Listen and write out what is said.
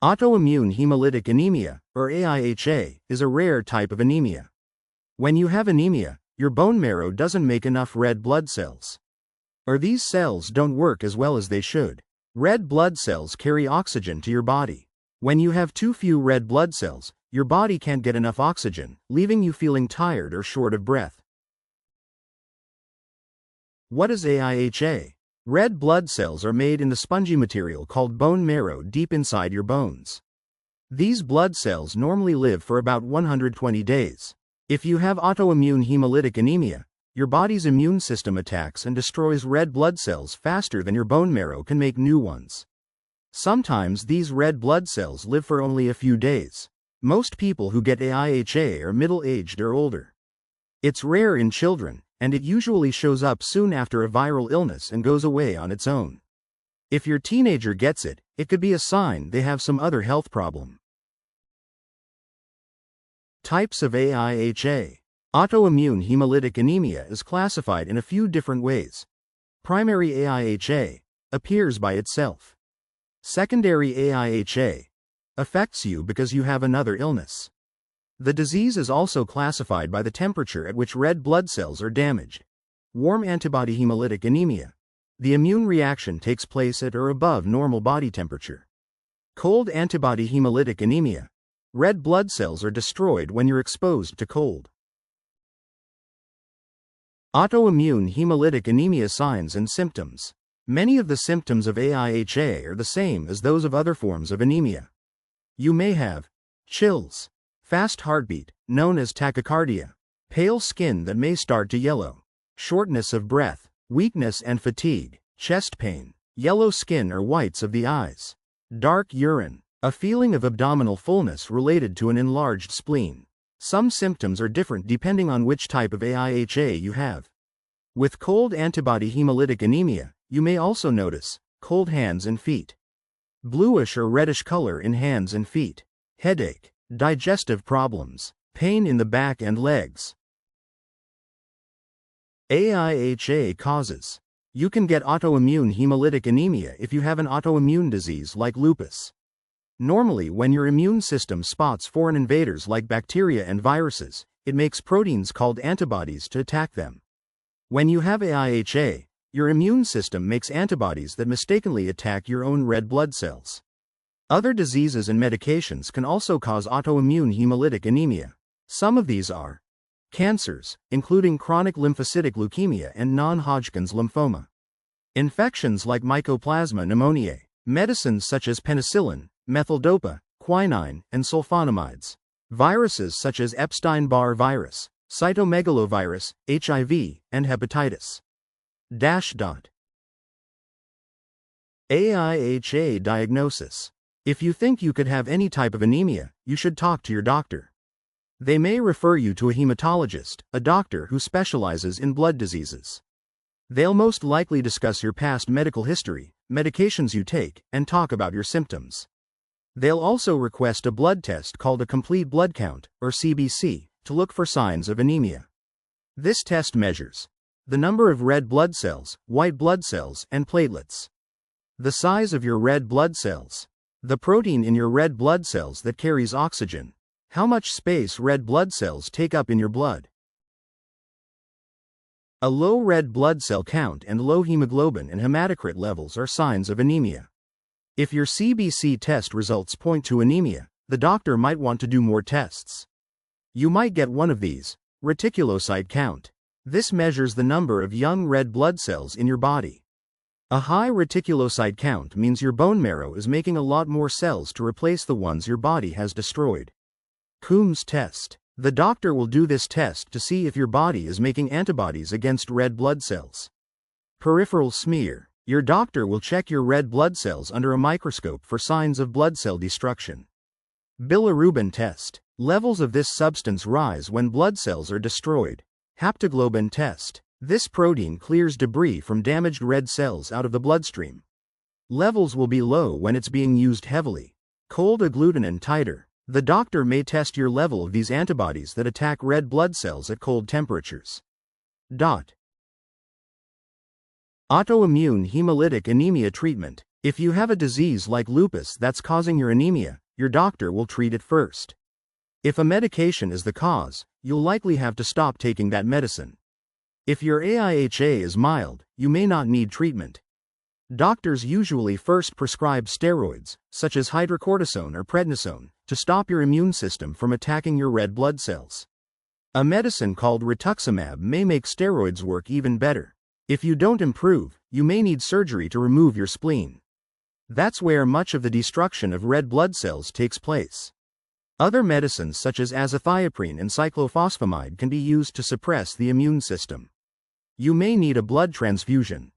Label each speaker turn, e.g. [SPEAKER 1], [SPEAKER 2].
[SPEAKER 1] Autoimmune hemolytic anemia, or AIHA, is a rare type of anemia. When you have anemia, your bone marrow doesn't make enough red blood cells. Or these cells don't work as well as they should. Red blood cells carry oxygen to your body. When you have too few red blood cells, your body can't get enough oxygen, leaving you feeling tired or short of breath. What is AIHA? Red blood cells are made in the spongy material called bone marrow deep inside your bones. These blood cells normally live for about 120 days. If you have autoimmune hemolytic anemia, your body's immune system attacks and destroys red blood cells faster than your bone marrow can make new ones. Sometimes these red blood cells live for only a few days. Most people who get AIHA are middle-aged or older. It's rare in children, and it usually shows up soon after a viral illness and goes away on its own. If your teenager gets it, it could be a sign they have some other health problem. Types of AIHA. Autoimmune hemolytic anemia is classified in a few different ways. Primary AIHA appears by itself. Secondary AIHA affects you because you have another illness. The disease is also classified by the temperature at which red blood cells are damaged. Warm antibody hemolytic anemia. The immune reaction takes place at or above normal body temperature. Cold antibody hemolytic anemia. Red blood cells are destroyed when you're exposed to cold. Autoimmune hemolytic anemia signs and symptoms. Many of the symptoms of AIHA are the same as those of other forms of anemia. You may have chills, fast heartbeat, known as tachycardia, pale skin that may start to yellow, shortness of breath, weakness and fatigue, chest pain, yellow skin or whites of the eyes, dark urine, a feeling of abdominal fullness related to an enlarged spleen. Some symptoms are different depending on which type of AIHA you have. With cold antibody hemolytic anemia, you may also notice cold hands and feet, bluish or reddish color in hands and feet, headache, digestive problems, pain in the back and legs. AIHA causes. You can get autoimmune hemolytic anemia if you have an autoimmune disease like lupus. Normally, when your immune system spots foreign invaders like bacteria and viruses, it makes proteins called antibodies to attack them. When you have AIHA, your immune system makes antibodies that mistakenly attack your own red blood cells. Other diseases and medications can also cause autoimmune hemolytic anemia. Some of these are cancers, including chronic lymphocytic leukemia and non-Hodgkin's lymphoma, infections like Mycoplasma pneumoniae, medicines such as penicillin, methyldopa, quinine, and sulfonamides, viruses such as Epstein-Barr virus, cytomegalovirus, HIV, and hepatitis. AIHA diagnosis. If you think you could have any type of anemia, you should talk to your doctor. They may refer you to a hematologist, a doctor who specializes in blood diseases. They'll most likely discuss your past medical history, medications you take, and talk about your symptoms. They'll also request a blood test called a complete blood count, or CBC, to look for signs of anemia. This test measures the number of red blood cells, white blood cells, and platelets, the size of your red blood cells, the protein in your red blood cells that carries oxygen, how much space red blood cells take up in your blood. A low red blood cell count and low hemoglobin and hematocrit levels are signs of anemia. If your CBC test results point to anemia, the doctor might want to do more tests. You might get one of these, reticulocyte count. This measures the number of young red blood cells in your body. A high reticulocyte count means your bone marrow is making a lot more cells to replace the ones your body has destroyed. Coombs test. The doctor will do this test to see if your body is making antibodies against red blood cells. Peripheral smear. Your doctor will check your red blood cells under a microscope for signs of blood cell destruction. Bilirubin test. Levels of this substance rise when blood cells are destroyed. Haptoglobin test. This protein clears debris from damaged red cells out of the bloodstream. Levels will be low when it's being used heavily. Cold agglutinin titer. The doctor may test your level of these antibodies that attack red blood cells at cold temperatures. Autoimmune hemolytic anemia treatment. If you have a disease like lupus that's causing your anemia, your doctor will treat it first. If a medication is the cause, you'll likely have to stop taking that medicine. If your AIHA is mild, you may not need treatment. Doctors usually first prescribe steroids, such as hydrocortisone or prednisone, to stop your immune system from attacking your red blood cells. A medicine called rituximab may make steroids work even better. If you don't improve, you may need surgery to remove your spleen. That's where much of the destruction of red blood cells takes place. Other medicines such as azathioprine and cyclophosphamide can be used to suppress the immune system. You may need a blood transfusion.